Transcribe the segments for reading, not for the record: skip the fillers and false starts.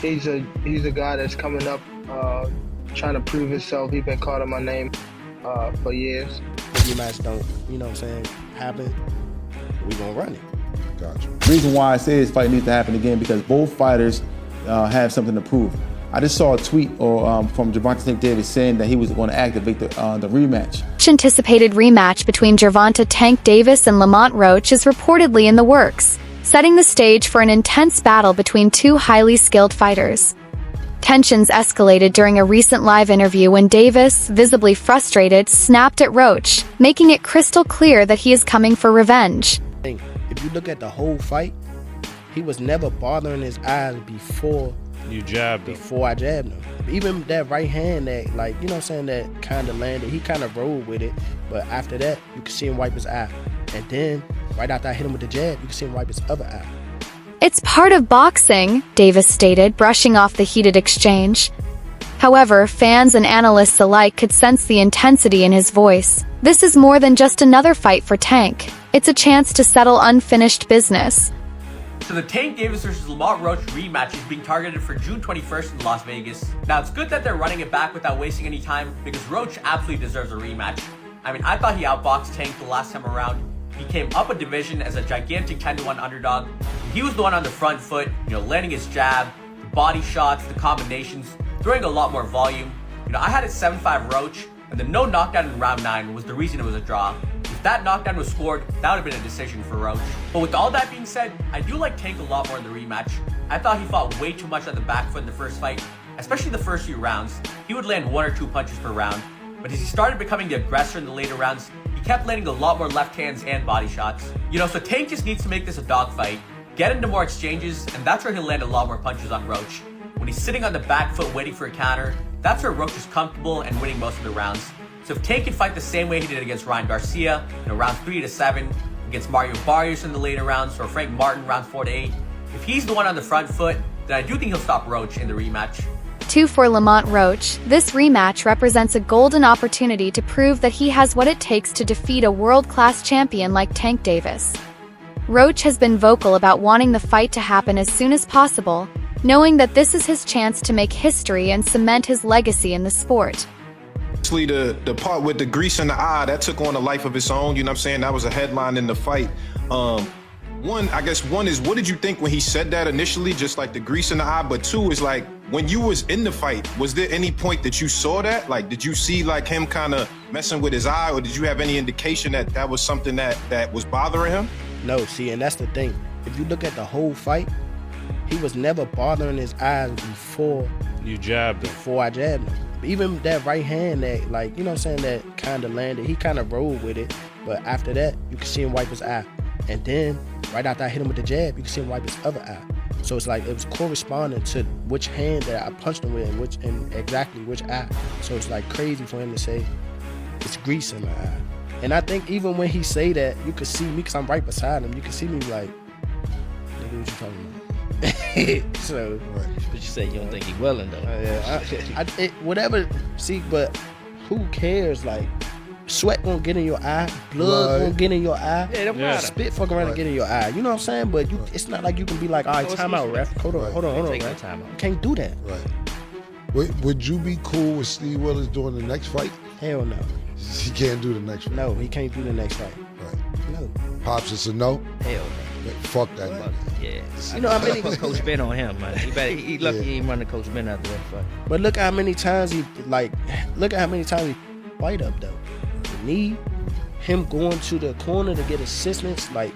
he's a guy that's coming up, trying to prove himself. He's been calling my name for years. If your match don't, you know what I'm saying, happen, we gonna run it. Gotcha. The reason why I say this fight needs to happen again because both fighters have something to prove. I just saw a tweet from Gervonta Davis saying that he was going to activate the rematch. Anticipated rematch between Gervonta Tank Davis and Lamont Roach is reportedly in the works, setting the stage for an intense battle between two highly skilled fighters. Tensions escalated during a recent live interview when Davis, visibly frustrated, snapped at Roach, making it crystal clear that he is coming for revenge. If you look at the whole fight, he was never bothering his eyes before you jabbed him. Before I jabbed him. Even that right hand that, like, you know what I'm saying, that kind of landed, he kind of rolled with it, but after that, you could see him wipe his eye. And then, right after I hit him with the jab, you could see him wipe his other eye. It's part of boxing, Davis stated, brushing off the heated exchange. However, fans and analysts alike could sense the intensity in his voice. This is more than just another fight for Tank. It's a chance to settle unfinished business. So the Tank Davis vs. Lamont Roach rematch is being targeted for June 21st in Las Vegas. Now, it's good that they're running it back without wasting any time because Roach absolutely deserves a rematch. I mean, I thought he outboxed Tank the last time around. He came up a division as a gigantic 10-1 underdog. He was the one on the front foot, landing his jab, the body shots, the combinations, throwing a lot more volume. I had it 7-5 Roach, and the no knockdown in round 9 was the reason it was a draw. If that knockdown was scored, that would have been a decision for Roach. But with all that being said, I do like Tank a lot more in the rematch. I thought he fought way too much on the back foot in the first fight, especially the first few rounds. He would land 1 or 2 punches per round. But as he started becoming the aggressor in the later rounds, he kept landing a lot more left hands and body shots. So Tank just needs to make this a dogfight, get into more exchanges, and that's where he'll land a lot more punches on Roach. When he's sitting on the back foot waiting for a counter, that's where Roach is comfortable and winning most of the rounds. So if Tank can fight the same way he did against Ryan Garcia, round 3 to 7, against Mario Barrios in the later rounds, or Frank Martin round 4 to 8, if he's the one on the front foot, then I do think he'll stop Roach in the rematch. 2 for Lamont Roach, this rematch represents a golden opportunity to prove that he has what it takes to defeat a world-class champion like Tank Davis. Roach has been vocal about wanting the fight to happen as soon as possible, knowing that this is his chance to make history and cement his legacy in the sport. The part with the grease in the eye, that took on a life of its own, that was a headline in the fight. One is, what did you think when he said that initially, just like the grease in the eye? But 2 is like, when you was in the fight, was there any point that you saw that? Like, did you see like him kind of messing with his eye, or did you have any indication that that was something that was bothering him? No, see, and that's the thing. If you look at the whole fight, he was never bothering his eyes before you jabbed him. Before I jabbed him. Even that right hand that, like, that kind of landed, he kind of rolled with it. But after that, you could see him wipe his eye. And then, right after I hit him with the jab, you could see him wipe his other eye. So it's like, it was corresponding to which hand that I punched him with and exactly which eye. So it's like crazy for him to say, it's grease in my eye. And I think even when he say that, you could see me, because I'm right beside him, you can see me like, nigga, what you talking about? So, but you say you don't think he willing though. Whatever. See, but who cares? Like, sweat gonna get in your eye, blood gonna get in your eye, spit fucking around and get in your eye. You know what I'm saying? But it's not like you can be like, all right, time out, ref. Hold on, ref. You can't do that. Right. Would you be cool with Steve Willis doing the next fight? Hell no. He can't do the next fight. No, he can't do the next fight. Right. No. Pops, it's a no. Hell no. Fuck that nigga. Yeah. How many put Coach Ben on him, man? He lucky he ain't running Coach Ben after that fight. But look how many times he fight up though. The knee, him going to the corner to get assistance, like,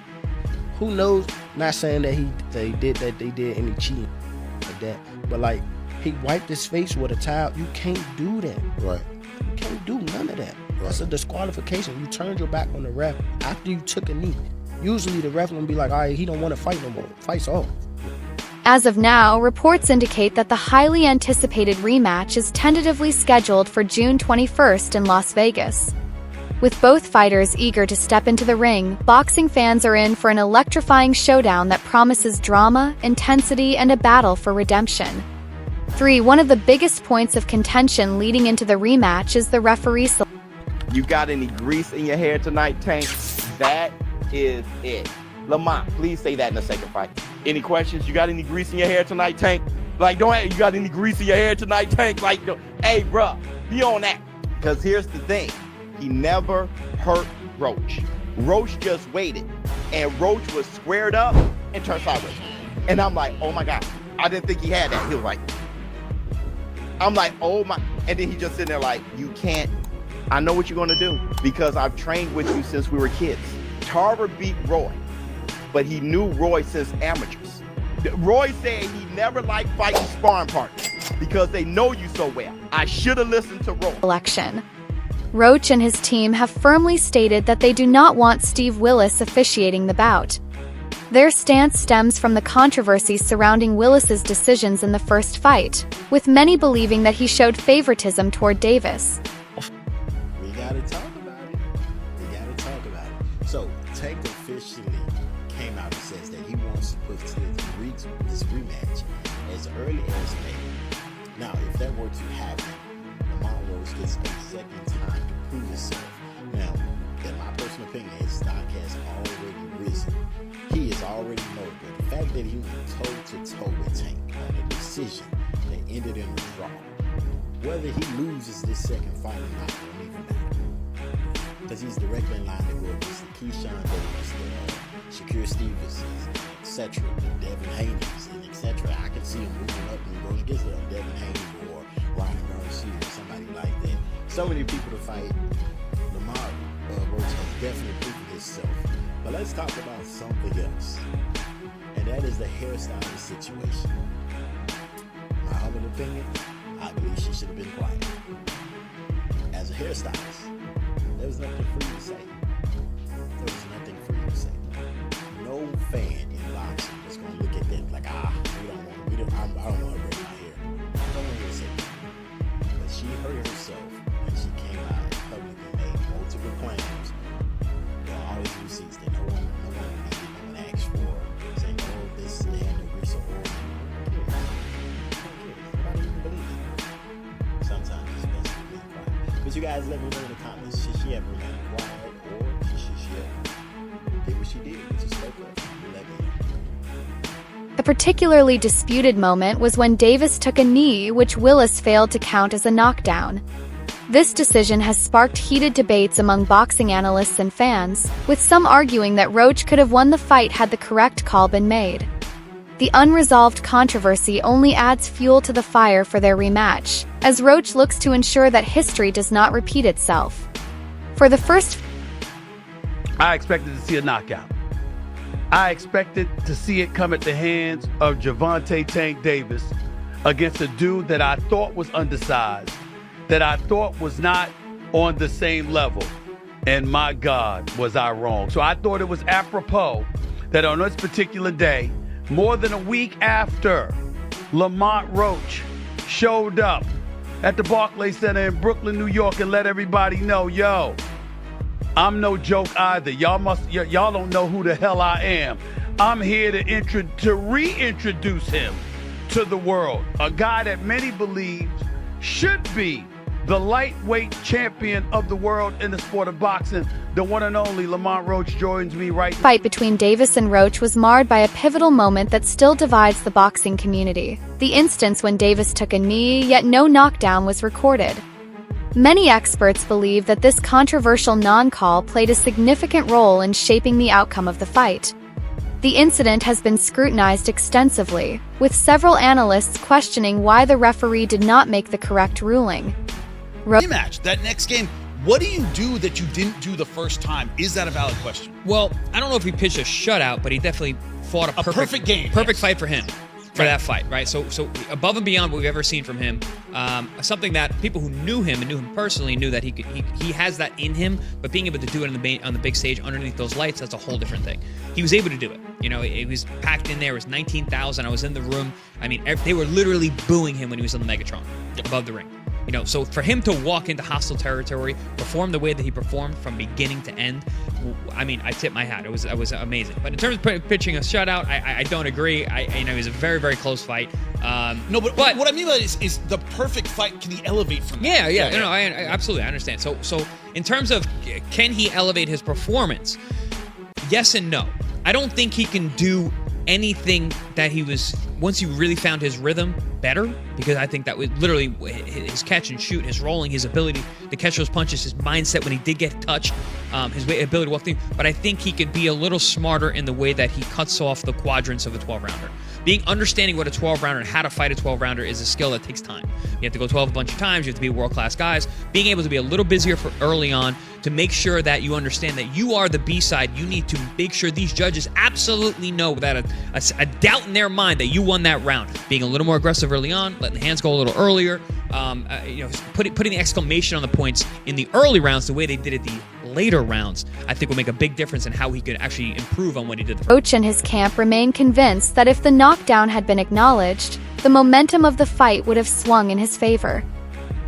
who knows? Not saying that they did any cheating like that, but like, he wiped his face with a towel. You can't do that. Right. You can't do none of that. Right. That's a disqualification. You turned your back on the ref after you took a knee. Usually the ref gonna be like, all right, he don't want to fight no more. Fight's off. As of now, reports indicate that the highly anticipated rematch is tentatively scheduled for June 21st in Las Vegas. With both fighters eager to step into the ring, boxing fans are in for an electrifying showdown that promises drama, intensity, and a battle for redemption. 3. One of the biggest points of contention leading into the rematch is the referee selection. You got any grease in your hair tonight, Tank? That is it. Lamont, please say that in the second fight. Any questions? You got any grease in your hair tonight, Tank? Like, you got any grease in your hair tonight, Tank? Like, hey, bruh, be on that. Because here's the thing. He never hurt Roach. Roach just waited. And Roach was squared up and turned sideways. And I'm like, oh my God. I didn't think he had that. He was like, I'm like, oh my. And then he just sitting there like, you can't. I know what you're going to do because I've trained with you since we were kids. Tarver beat Roy, but he knew Roy since amateurs. Roy said he never liked fighting sparring partners because they know you so well. I should have listened to Roy. Election. Roach and his team have firmly stated that they do not want Steve Willis officiating the bout. Their stance stems from the controversy surrounding Willis's decisions in the first fight, with many believing that he showed favoritism toward Davis. We gotta talk about it. So, Tank officially came out and says that he wants to put this rematch as early as May. Now, if that were to happen, Lamont Roach gets a second time to prove himself. Now, in my personal opinion, his stock has already risen. He is already known, but the fact that he went toe-to-toe with Tank on a decision that ended in a draw, whether he loses this second fight or not, won't even matter. Because he's directly in line to go against the Keyshawn Davis, the Shakur Stevens, etc., the Devin Haney's, and etc. I can see him moving up and going against Devin Haney or Ryan Garcia or somebody like that. So many people to fight. Lamont Roach has definitely proven himself. But let's talk about something else, and that is the hairstyle situation. My humble opinion, I believe she should have been quiet. As a hairstylist, there was nothing for you to say. No fan in boxing is going to look at that like, I don't want to break my hair. I don't want to say that. But she hurt herself when she came out and publicly made multiple claims. All these receipts that no one needed, no one asked for, saying, oh, this had no grease or oil. I don't even believe it. Sometimes it's best to be quiet. But you guys let me know in the comments, should she have remained quiet or should she have did what she did, which is spoke up? Let me know. A particularly disputed moment was when Davis took a knee, which Willis failed to count as a knockdown. This decision has sparked heated debates among boxing analysts and fans, with some arguing that Roach could have won the fight had the correct call been made. The unresolved controversy only adds fuel to the fire for their rematch, as Roach looks to ensure that history does not repeat itself. For the first, I expected to see a knockout. I expected to see it come at the hands of Gervonta Tank Davis against a dude that I thought was undersized, that I thought was not on the same level. And my God, was I wrong. So I thought it was apropos that on this particular day, more than a week after Lamont Roach showed up at the Barclays Center in Brooklyn, New York, and let everybody know, yo, I'm no joke either. Y'all don't know who the hell I am. I'm here to reintroduce him to the world. A guy that many believe should be the lightweight champion of the world in the sport of boxing. The one and only Lamont Roach joins me right now. Fight between Davis and Roach was marred by a pivotal moment that still divides the boxing community. The instance when Davis took a knee, yet no knockdown was recorded. Many experts believe that this controversial non-call played a significant role in shaping the outcome of the fight. The incident has been scrutinized extensively, with several analysts questioning why the referee did not make the correct ruling. Rematch, that next game, what do you do that you didn't do the first time? Is that a valid question? Well, I don't know if he pitched a shutout, but he definitely fought a perfect game. Perfect fight for him. For that fight, right? So above and beyond what we've ever seen from him, something that people who knew him and knew him personally knew that he has that in him, but being able to do it on the big stage underneath those lights, that's a whole different thing. He was able to do it. You know, it was packed in there. It was 19,000. I was in the room. I mean, they were literally booing him when he was on the Megatron above the ring. You know, so for him to walk into hostile territory, perform the way that he performed from beginning to end, I mean, I tip my hat. It was amazing. But in terms of pitching a shutout, I don't agree. It was a very, very close fight. No, but what I mean by that is the perfect fight. Can he elevate from that? Yeah. No, I absolutely understand. So in terms of can he elevate his performance? Yes and no. I don't think he can do anything that he was, once he really found his rhythm better, because I think that was literally his catch and shoot, his rolling, his ability to catch those punches, his mindset when he did get touched, his ability to walk through. But I think he could be a little smarter in the way that he cuts off the quadrants of a 12-rounder. Understanding what a 12-rounder and how to fight a 12-rounder is a skill that takes time. You have to go 12 a bunch of times. You have to be world-class guys. Being able to be a little busier for early on to make sure that you understand that you are the B-side. You need to make sure these judges absolutely know without a doubt in their mind that you won that round. Being a little more aggressive early on, letting the hands go a little earlier, putting the exclamation on the points in the early rounds the way they did it the later rounds, I think will make a big difference in how he could actually improve on what he did the first. Roach and his camp remain convinced that if the knockdown had been acknowledged, the momentum of the fight would have swung in his favor.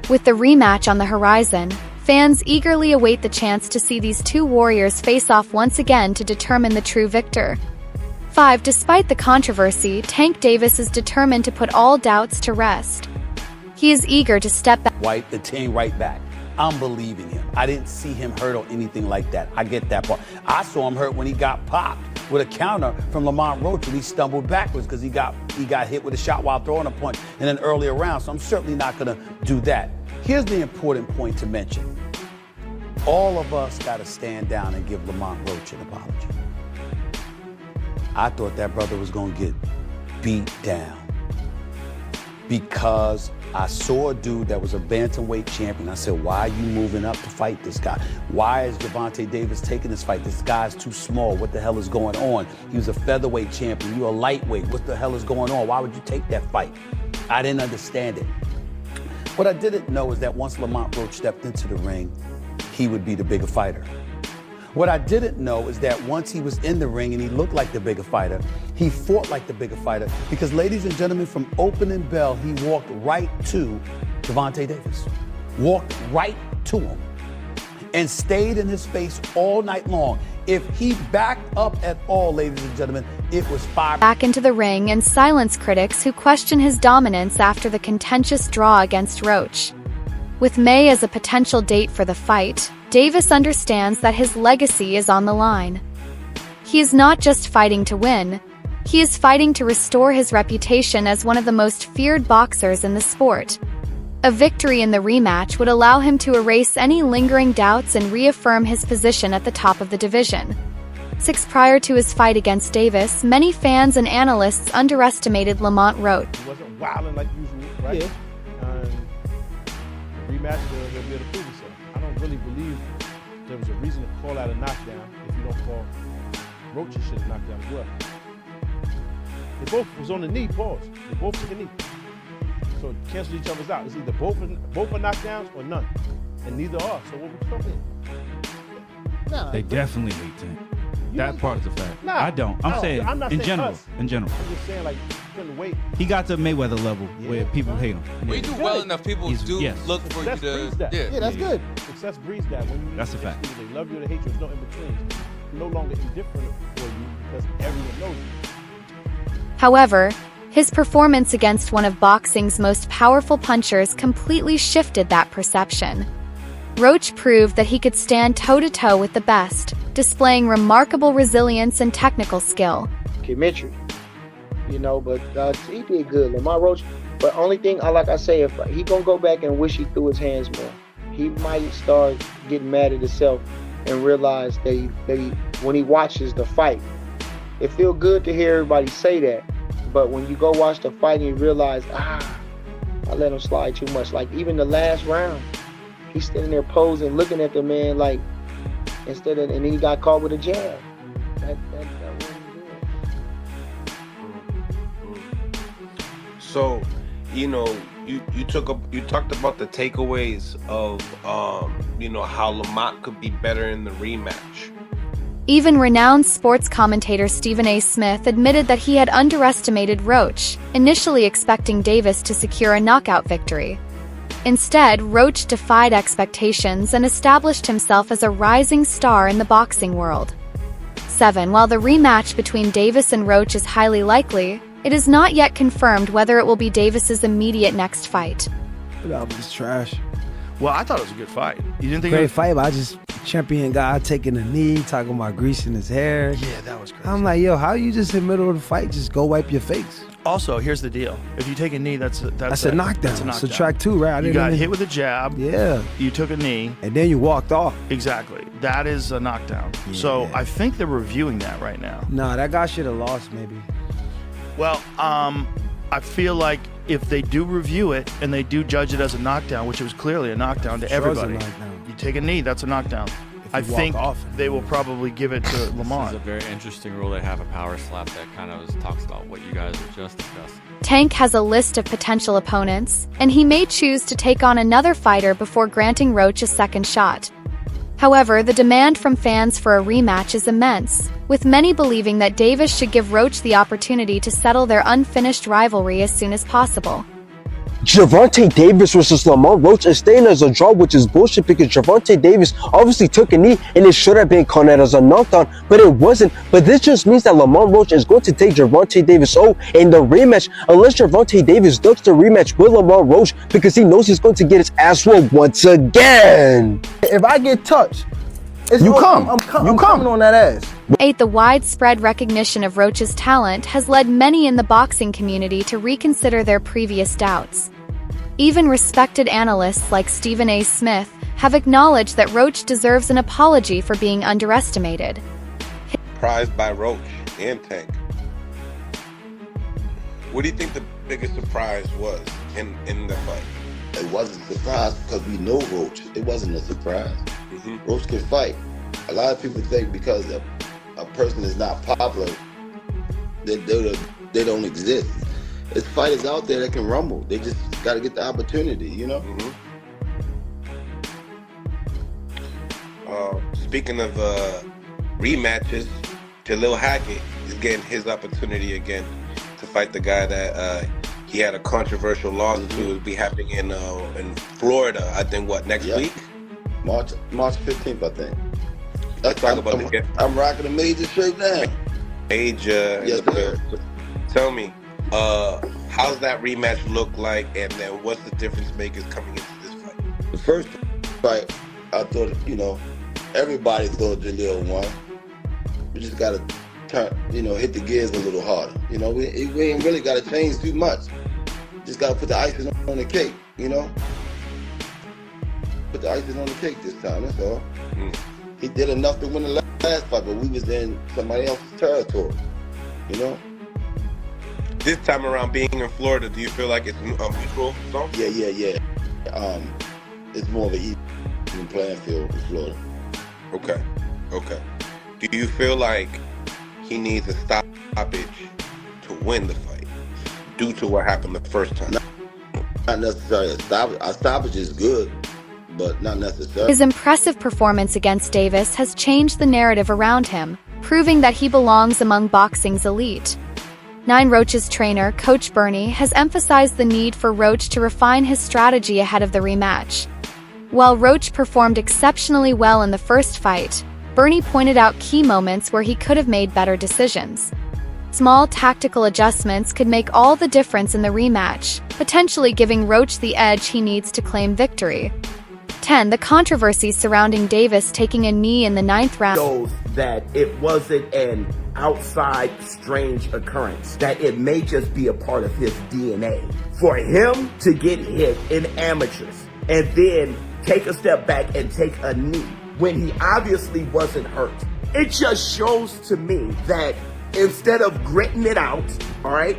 With the rematch on the horizon, fans eagerly await the chance to see these two warriors face off once again to determine the true victor. 5. Despite the controversy, Tank Davis is determined to put all doubts to rest. He is eager to step back. Wipe the team right back. I'm believing him. I didn't see him hurt or anything like that. I get that part. I saw him hurt when he got popped with a counter from Lamont Roach and he stumbled backwards because he got hit with a shot while throwing a punch in an earlier round. So I'm certainly not going to do that. Here's the important point to mention. All of us got to stand down and give Lamont Roach an apology. I thought that brother was going to get beat down because I saw a dude that was a bantamweight champion. I said, why are you moving up to fight this guy? Why is Gervonta Davis taking this fight? This guy's too small. What the hell is going on? He was a featherweight champion. You're a lightweight. What the hell is going on? Why would you take that fight? I didn't understand it. What I didn't know is that once Lamont Roach stepped into the ring, he would be the bigger fighter. What I didn't know is that once he was in the ring and he looked like the bigger fighter, he fought like the bigger fighter because, ladies and gentlemen, from opening bell, he walked right to Gervonta Davis. Walked right to him and stayed in his face all night long. If he backed up at all, ladies and gentlemen, it was fire. Back into the ring and silence critics who question his dominance after the contentious draw against Roach. With May as a potential date for the fight, Davis understands that his legacy is on the line. He is not just fighting to win, he is fighting to restore his reputation as one of the most feared boxers in the sport. A victory in the rematch would allow him to erase any lingering doubts and reaffirm his position at the top of the division. 6. Prior to his fight against Davis, many fans and analysts underestimated Lamont Roach. He wasn't wilding like usual, right? Yeah. Rematch, he'll be able to prove himself. I don't really believe there was a reason to call out a knockdown if you don't call Roach should have knocked down as well. They both was on the knee, pause. They both took a knee. So it canceled each other's out. It's either both are knockdowns or none. And neither are. So what we talking? Nah, they definitely hate Tank. That part is a fact. Nah, I don't. I'm saying I'm not in saying general. us. In general. I'm just saying, like, couldn't wait. He got to Mayweather level where people hate him. When you do well enough, people look for you to. Yeah, that's good. Success breeds that. When you that's a fact. They love you or they hate you. There's no in between. You're no longer indifferent for you because everyone knows you. However, his performance against one of boxing's most powerful punchers completely shifted that perception. Roach proved that he could stand toe-to-toe with the best, displaying remarkable resilience and technical skill. Chemistry, but he did good. Lamont Roach, but only thing, like I say, if he gonna go back and wish he threw his hands more, he might start getting mad at himself and realize that when he watches the fight, it feels good to hear everybody say that, but when you go watch the fight and you realize, I let him slide too much. Like even the last round, he's standing there posing, looking at the man like, and then he got caught with a jab. That wasn't good. So, you talked about the takeaways of how Lamont could be better in the rematch. Even renowned sports commentator Stephen A. Smith admitted that he had underestimated Roach, initially expecting Davis to secure a knockout victory. Instead, Roach defied expectations and established himself as a rising star in the boxing world. 7. While the rematch between Davis and Roach is highly likely, it is not yet confirmed whether it will be Davis's immediate next fight. That album is trash. Well, I thought it was a good fight. You didn't think Great it was fight, but I just champion guy taking a knee, talking about greasing his hair. Yeah, that was crazy. I'm like, yo, how you just in the middle of the fight just go wipe your face? Also, here's the deal. If you take a knee, that's a knockdown. That's a knockdown. Subtract 2, right? You got hit with a jab. Yeah. You took a knee. And then you walked off. Exactly. That is a knockdown. Yeah. So I think they're reviewing that right now. Nah, that guy should have lost maybe. Well, I feel like if they do review it and they do judge it as a knockdown, which it was clearly a knockdown to everybody, you take a knee, that's a knockdown. I think they will probably give it to Lamont. This is a very interesting rule. They have a power slap that kind of talks about what you guys have just discussed. Tank has a list of potential opponents, and he may choose to take on another fighter before granting Roach a second shot. However, the demand from fans for a rematch is immense, with many believing that Davis should give Roach the opportunity to settle their unfinished rivalry as soon as possible. Gervonta Davis versus Lamont Roach is staying as a draw, which is bullshit because Gervonta Davis obviously took a knee and it should have been counted as a knockdown, but it wasn't. But this just means that Lamont Roach is going to take Gervonta Davis in the rematch, unless Gervonta Davis ducks the rematch with Lamont Roach because he knows he's going to get his ass whooped once again. If I get touched, You come. I'm coming on that ass. 8. The widespread recognition of Roach's talent has led many in the boxing community to reconsider their previous doubts. Even respected analysts like Stephen A. Smith have acknowledged that Roach deserves an apology for being underestimated. Surprised by Roach and Tank. What do you think the biggest surprise was in the fight? It wasn't a surprise because we know Roach. It wasn't a surprise. Roach can fight. A lot of people think because a person is not popular, that they don't exist. There's fighters out there that can rumble. They just got to get the opportunity, you know? Speaking of rematches, Jalil Hackett is getting his opportunity again to fight the guy that he had a controversial loss to. It'll be happening in Florida, I think, next week? March 15th, I think. Let's talk about the I'm rocking a major shirt now. Major. Yes, sir. Tell me, how's that rematch look like, and then what's the difference makers coming into this fight? The first fight, I thought, everybody thought Jalil won. We just got to turn, hit the gears a little harder. We ain't really got to change too much. Just got to put the icing on the cake, Put the icing on the cake this time, that's all. He did enough to win the last fight, but we was in somebody else's territory, This time around, being in Florida, do you feel like it's a mutual zone? Yeah. It's more of an even playing field in Florida. Okay. Do you feel like he needs a stoppage to win the fight due to what happened the first time? Not necessarily a stoppage. A stoppage is good, but not necessarily. His impressive performance against Davis has changed the narrative around him, proving that he belongs among boxing's elite. 9. Roach's trainer, Coach Bernie, has emphasized the need for Roach to refine his strategy ahead of the rematch. While Roach performed exceptionally well in the first fight, Bernie pointed out key moments where he could have made better decisions. Small tactical adjustments could make all the difference in the rematch, potentially giving Roach the edge he needs to claim victory. 10. The controversy surrounding Davis taking a knee in the 9th round shows that it wasn't an outside strange occurrence, that it may just be a part of his DNA. For him to get hit in amateurs and then take a step back and take a knee when he obviously wasn't hurt, it just shows to me that instead of gritting it out, all right,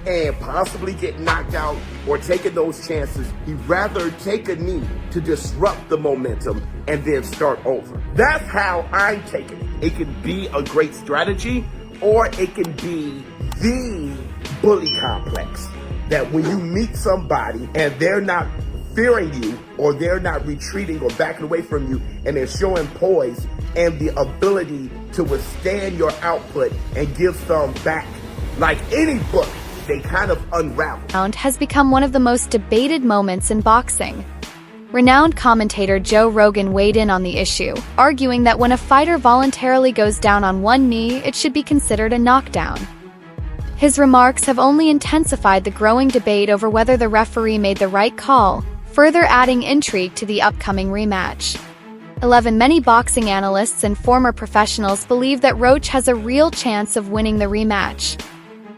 and possibly get knocked out or taking those chances, he'd rather take a knee to disrupt the momentum and then start over. That's how I'm taking it. It can be a great strategy, or it can be the bully complex. That when you meet somebody and they're not fearing you, or they're not retreating or backing away from you, and they're showing poise and the ability to withstand your output and give some back, like any book, they kind of unravel. Has become one of the most debated moments in boxing. Renowned commentator Joe Rogan weighed in on the issue, arguing that when a fighter voluntarily goes down on one knee, it should be considered a knockdown. His remarks have only intensified the growing debate over whether the referee made the right call, further adding intrigue to the upcoming rematch. 11. Many boxing analysts and former professionals believe that Roach has a real chance of winning the rematch.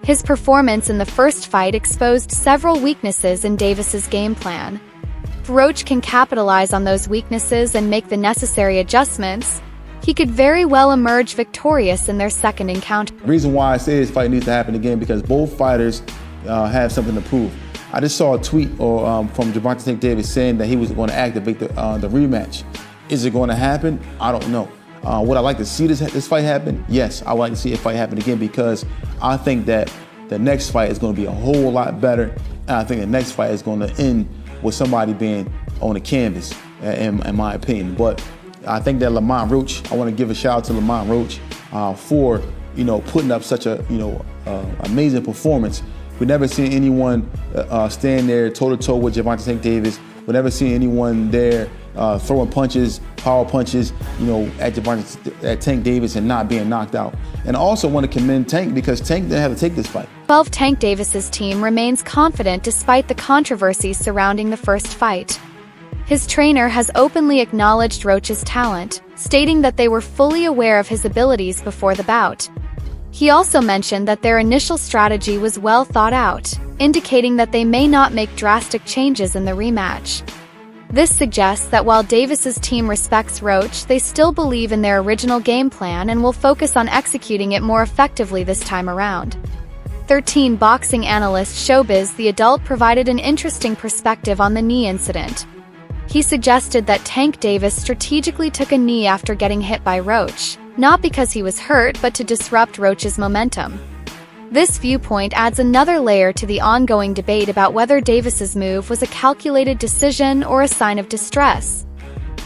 His performance in the first fight exposed several weaknesses in Davis's game plan. If Roach can capitalize on those weaknesses and make the necessary adjustments, he could very well emerge victorious in their second encounter. The reason why I say this fight needs to happen again because both fighters have something to prove. I just saw a tweet from Gervonta Tank Davis saying that he was going to activate the rematch. Is it going to happen? I don't know. Would I like to see this fight happen? Yes, I would like to see a fight happen again because I think that the next fight is going to be a whole lot better. And I think the next fight is going to end with somebody being on the canvas, in my opinion. But I think that Lamont Roach, I want to give a shout out to Lamont Roach for putting up such a amazing performance. We never seen anyone stand there toe-to-toe with Gervonta Tank Davis. We never seen anyone there throwing punches, power punches, at Tank Davis and not being knocked out. And I also want to commend Tank because Tank didn't have to take this fight. 12. Tank Davis's team remains confident despite the controversy surrounding the first fight. His trainer has openly acknowledged Roach's talent, stating that they were fully aware of his abilities before the bout. He also mentioned that their initial strategy was well thought out, indicating that they may not make drastic changes in the rematch. This suggests that while Davis's team respects Roach, they still believe in their original game plan and will focus on executing it more effectively this time around. 13. Boxing analyst Showbiz The Adult provided an interesting perspective on the knee incident. He suggested that Tank Davis strategically took a knee after getting hit by Roach, not because he was hurt but to disrupt Roach's momentum. This viewpoint adds another layer to the ongoing debate about whether Davis's move was a calculated decision or a sign of distress.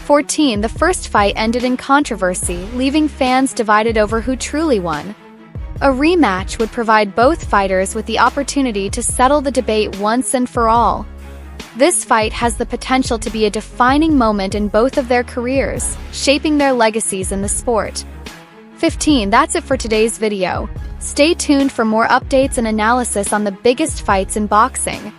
14. The first fight ended in controversy, leaving fans divided over who truly won. A rematch would provide both fighters with the opportunity to settle the debate once and for all. This fight has the potential to be a defining moment in both of their careers, shaping their legacies in the sport. 15. That's it for today's video. Stay tuned for more updates and analysis on the biggest fights in boxing.